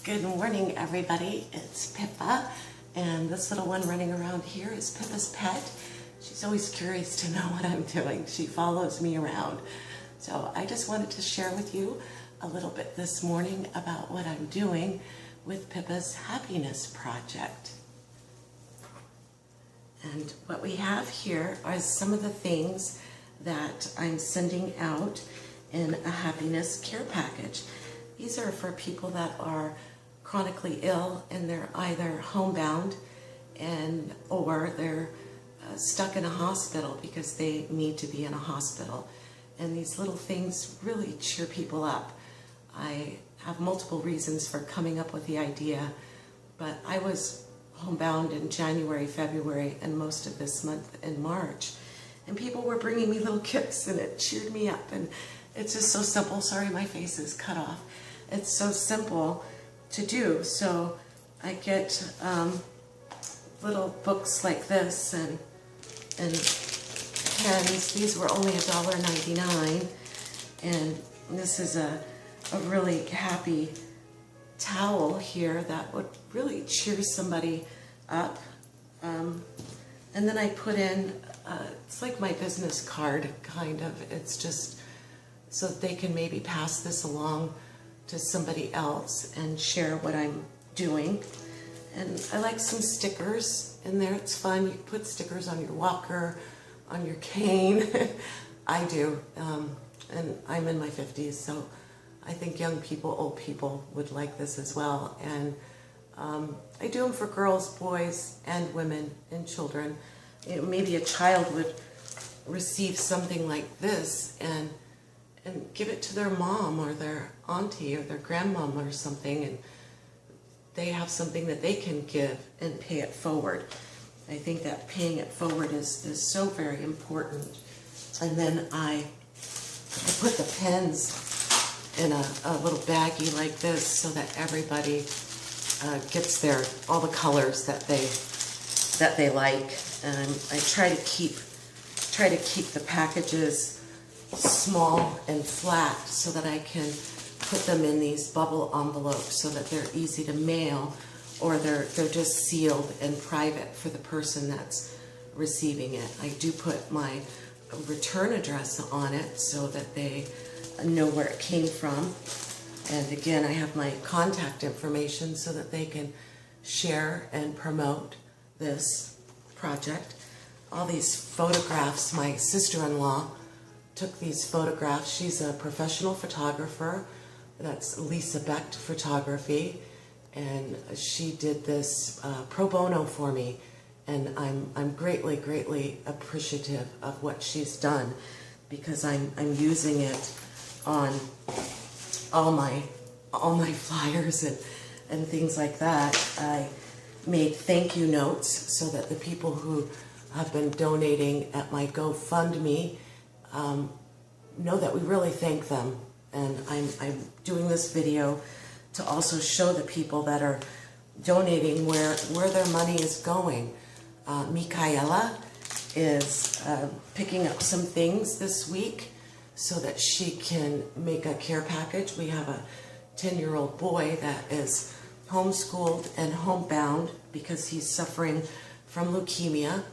Good morning, everybody. It's Pippa, and this little one running around here is Pippa's pet. She's always curious to know what I'm doing. She follows me around. So I just wanted to share with you a little bit this morning about what I'm doing with Pippa's Happiness Project. And what we have here are some of the things that I'm sending out in a happiness care package. These are for people that are chronically ill and they're either homebound or they're stuck in a hospital because they need to be in a hospital. And these little things really cheer people up. I have multiple reasons for coming up with the idea, but I was homebound in January, February, and most of this month in March. And people were bringing me little gifts and it cheered me up. And it's just so simple. Sorry, my face is cut off. It's so simple to do. So I get little books like this and pens. These were only $1.99, and this is a really happy towel here that would really cheer somebody up. And then I put in, it's like my business card, kind of. It's just so that they can maybe pass this along to somebody else and share what I'm doing. And I like some stickers in there. It's fun. You put stickers on your walker, on your cane. I do. And I'm in my 50s, so I think young people, old people would like this as well. And I do them for girls, boys, and women and children. You know, maybe a child would receive something like this and give it to their mom or their auntie or their grandmom or something, and they have something that they can give and pay it forward. I think that paying it forward is so very important. And then I put the pens in a little baggie like this so that everybody gets all the colors that they like. And I try to keep the packages small and flat so that I can put them in these bubble envelopes so that they're easy to mail, or they're just sealed and private for the person that's receiving it. I do put my return address on it so that they know where it came from. And again, I have my contact information so that they can share and promote this project. All these photographs, my sister-in-law took these photographs. She's a professional photographer. That's Lisa Becht Photography, and she did this pro bono for me, and I'm greatly, greatly appreciative of what she's done, because I'm using it on all my flyers and things like that. I made thank you notes so that the people who have been donating at my GoFundMe know that we really thank them. And I'm doing this video to also show the people that are donating where their money is going. Michaela is picking up some things this week so that she can make a care package. We have a 10-year-old boy that is homeschooled and homebound because he's suffering from leukemia,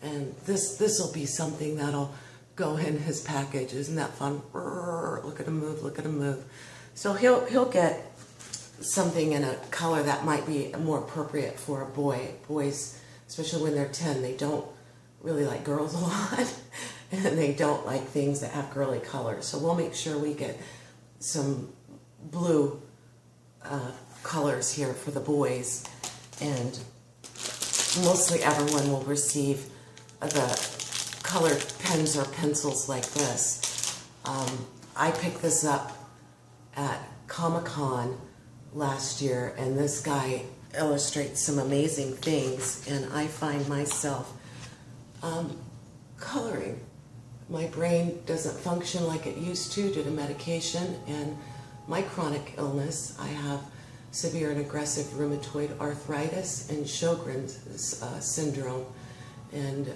and this will be something that'll go in his package. Isn't that fun? Look at him move, look at him move. So he'll get something in a color that might be more appropriate for a boy. Boys, especially when they're 10, they don't really like girls a lot, and they don't like things that have girly colors. So we'll make sure we get some blue colors here for the boys, and mostly everyone will receive the colored pens or pencils like this. I picked this up at Comic-Con last year, and this guy illustrates some amazing things, and I find myself coloring. My brain doesn't function like it used to due to medication and my chronic illness. I have severe and aggressive rheumatoid arthritis and Sjogren's syndrome and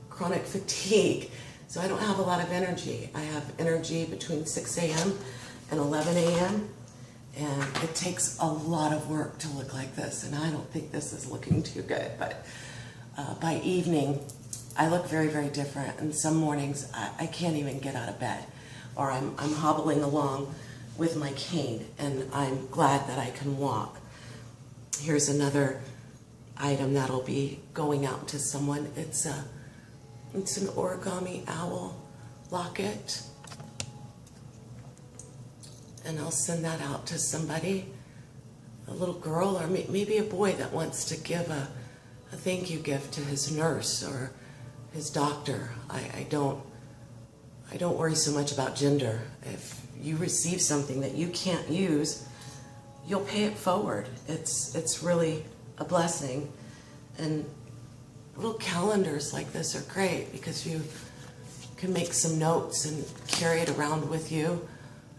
chronic fatigue, so I don't have a lot of energy. I have energy between 6 a.m. and 11 a.m. And it takes a lot of work to look like this, and I don't think this is looking too good, but by evening, I look very, very different, and some mornings I can't even get out of bed, or I'm hobbling along with my cane, and I'm glad that I can walk. Here's another item that'll be going out to someone. It's an origami owl locket, and I'll send that out to somebody, a little girl or maybe a boy that wants to give a thank you gift to his nurse or his doctor. I don't worry so much about gender. If you receive something that you can't use, you'll pay it forward. It's really a blessing. And little calendars like this are great because you can make some notes and carry it around with you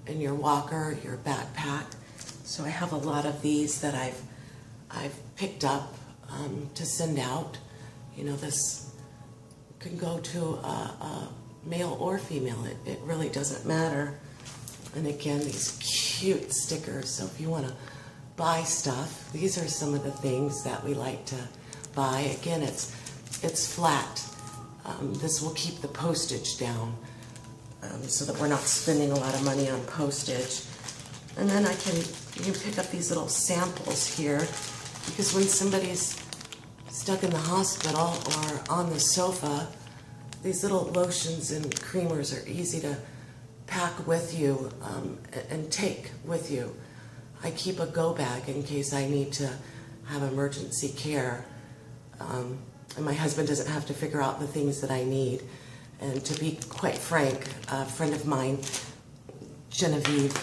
in your walker, your backpack. So I have a lot of these that I've picked up to send out. You know, this can go to a male or female. It really doesn't matter. And again, these cute stickers. So if you want to buy stuff, these are some of the things that we like to buy. Again, it's flat. This will keep the postage down so that we're not spending a lot of money on postage. And then you can pick up these little samples here, because when somebody's stuck in the hospital or on the sofa, these little lotions and creamers are easy to pack with you and take with you. I keep a go bag in case I need to have emergency care. And my husband doesn't have to figure out the things that I need. And to be quite frank, a friend of mine, Genevieve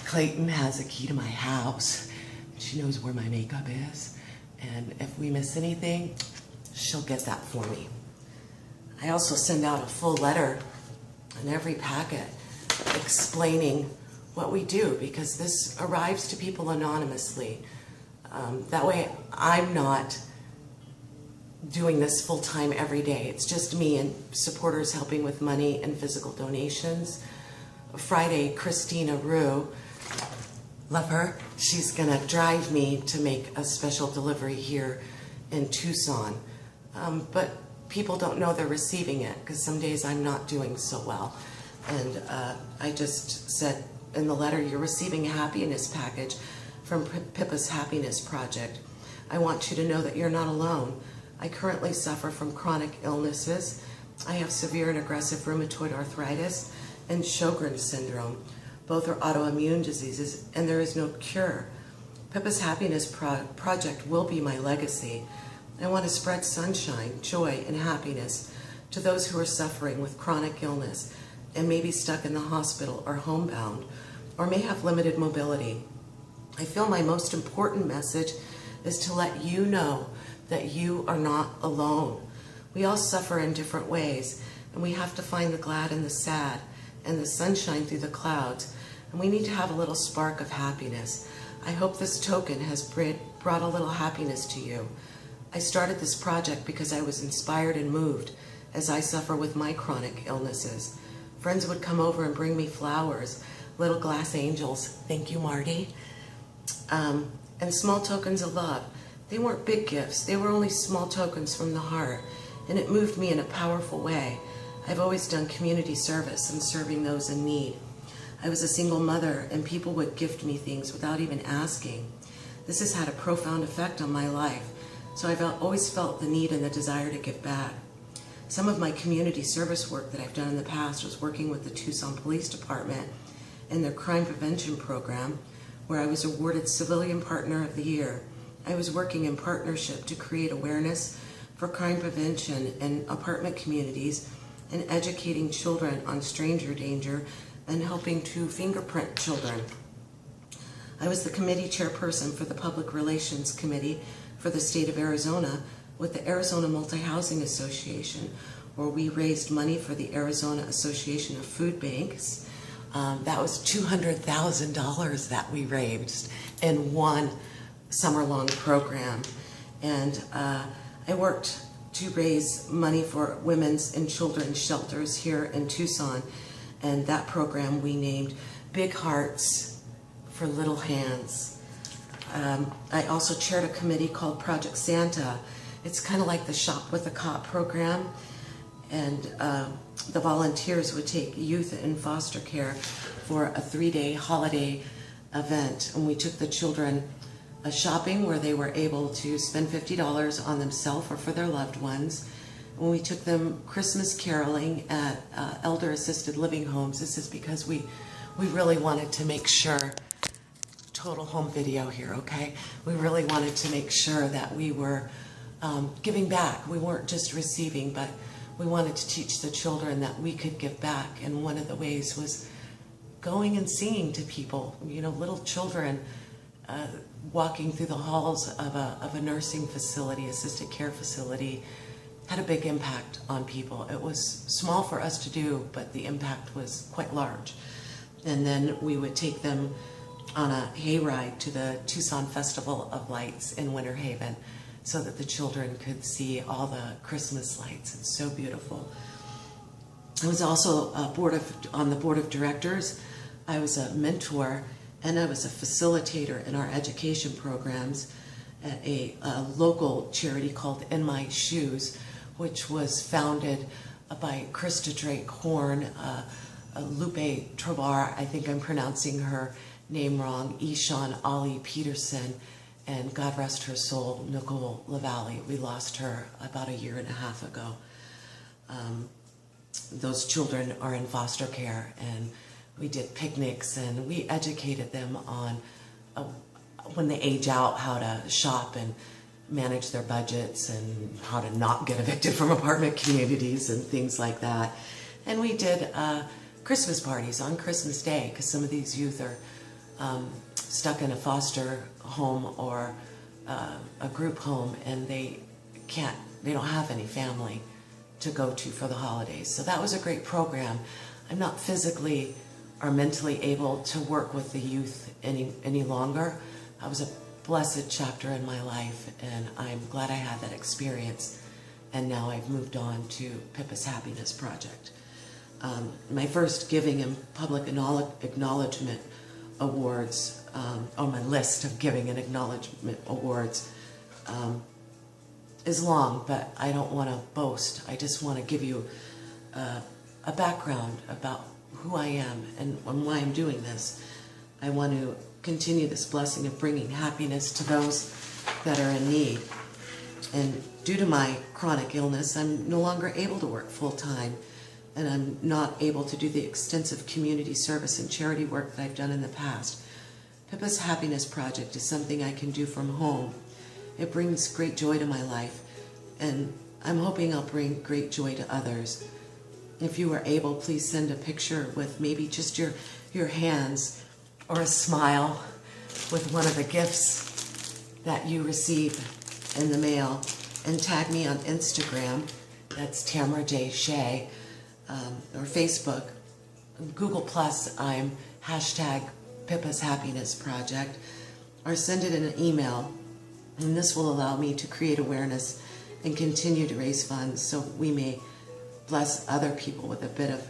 Clayton, has a key to my house. She knows where my makeup is. And if we miss anything, she'll get that for me. I also send out a full letter in every packet explaining what we do, because this arrives to people anonymously. That way I'm not doing this full-time every day. It's just me and supporters helping with money and physical donations. Friday, Christina Rue, love her, she's gonna drive me to make a special delivery here in Tucson. But people don't know they're receiving it, because some days I'm not doing so well. And I just said in the letter, you're receiving a happiness package from Pippa's Happiness Project. I want you to know that you're not alone. I currently suffer from chronic illnesses. I have severe and aggressive rheumatoid arthritis and Sjogren's syndrome. Both are autoimmune diseases, and there is no cure. Pippa's Happiness Project will be my legacy. I want to spread sunshine, joy, and happiness to those who are suffering with chronic illness and may be stuck in the hospital or homebound, or may have limited mobility. I feel my most important message is to let you know that you are not alone. We all suffer in different ways, and we have to find the glad and the sad and the sunshine through the clouds, and we need to have a little spark of happiness. I hope this token has brought a little happiness to you. I started this project because I was inspired and moved as I suffer with my chronic illnesses. Friends would come over and bring me flowers, little glass angels, thank you, Marty, and small tokens of love. They weren't big gifts, they were only small tokens from the heart, and it moved me in a powerful way. I've always done community service and serving those in need. I was a single mother, and people would gift me things without even asking. This has had a profound effect on my life, so I've always felt the need and the desire to give back. Some of my community service work that I've done in the past was working with the Tucson Police Department in their crime prevention program, where I was awarded Civilian Partner of the Year. I was working in partnership to create awareness for crime prevention in apartment communities and educating children on stranger danger and helping to fingerprint children. I was the committee chairperson for the Public Relations Committee for the state of Arizona with the Arizona Multi-Housing Association, where we raised money for the Arizona Association of Food Banks. That was $200,000 that we raised in one summer-long program. And I worked to raise money for women's and children's shelters here in Tucson. And that program we named Big Hearts for little hands. I also chaired a committee called Project Santa. It's kind of like the Shop with a Cop program, and the volunteers would take youth in foster care for a 3-day holiday event, and we took the children shopping where they were able to spend $50 on themselves or for their loved ones. When we took them Christmas caroling at elder assisted living homes, this is because we really wanted to make sure, total home video here, okay? We really wanted to make sure that we were giving back. We weren't just receiving, but we wanted to teach the children that we could give back. And one of the ways was going and singing to people, you know, little children walking through the halls of a nursing facility, assisted care facility, had a big impact on people. It was small for us to do, but the impact was quite large. And then we would take them on a hayride to the Tucson Festival of Lights in Winter Haven so that the children could see all the Christmas lights. It's so beautiful. I was also on the board of directors. I was a mentor and I was a facilitator in our education programs at a local charity called In My Shoes, which was founded by Krista Drake Horn, Lupe Trovar, I think I'm pronouncing her name wrong, Ishan Ali Peterson, and God rest her soul, Nicole LaValle. We lost her about 1.5 years ago. Those children are in foster care, and we did picnics and we educated them on when they age out how to shop and manage their budgets and how to not get evicted from apartment communities and things like that. And we did Christmas parties on Christmas Day because some of these youth are stuck in a foster home or a group home, and they don't have any family to go to for the holidays. So that was a great program. I'm not physically or mentally able to work with the youth any longer. That was a blessed chapter in my life, and I'm glad I had that experience. And now I've moved on to Pippa's Happiness Project. My first Giving and Public Acknowledgement Awards, on my list of Giving and Acknowledgement Awards, is long, but I don't want to boast. I just want to give you a background about who I am and why I'm doing this. I want to continue this blessing of bringing happiness to those that are in need. And due to my chronic illness, I'm no longer able to work full-time, and I'm not able to do the extensive community service and charity work that I've done in the past. Pippa's Happiness Project is something I can do from home. It brings great joy to my life, and I'm hoping I'll bring great joy to others. If you are able, please send a picture with maybe just your hands or a smile with one of the gifts that you receive in the mail, and tag me on Instagram. That's Tamara J. Shea, or Facebook. Google Plus, I'm hashtag Pippa's Happiness Project, or send it in an email, and this will allow me to create awareness and continue to raise funds so we may bless other people with a bit of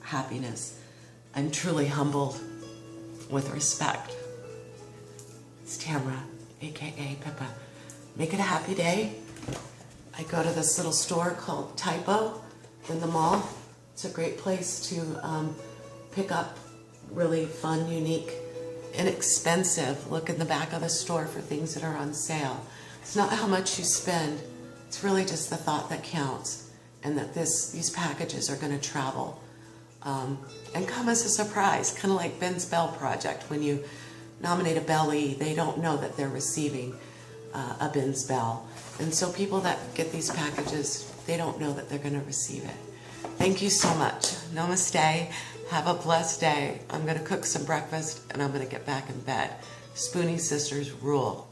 happiness. I'm truly humbled with respect. It's Tamara, aka Pippa. Make it a happy day. I go to this little store called Typo in the mall. It's a great place to pick up really fun, unique, inexpensive. Look in the back of the store for things that are on sale. It's not how much you spend, it's really just the thought that counts, and that these packages are going to travel and come as a surprise, kind of like Ben's Bell Project. When you nominate a Bellie, they don't know that they're receiving a Ben's Bell. And so people that get these packages, they don't know that they're going to receive it. Thank you so much. Namaste. Have a blessed day. I'm going to cook some breakfast and I'm going to get back in bed. Spoonie Sisters rule.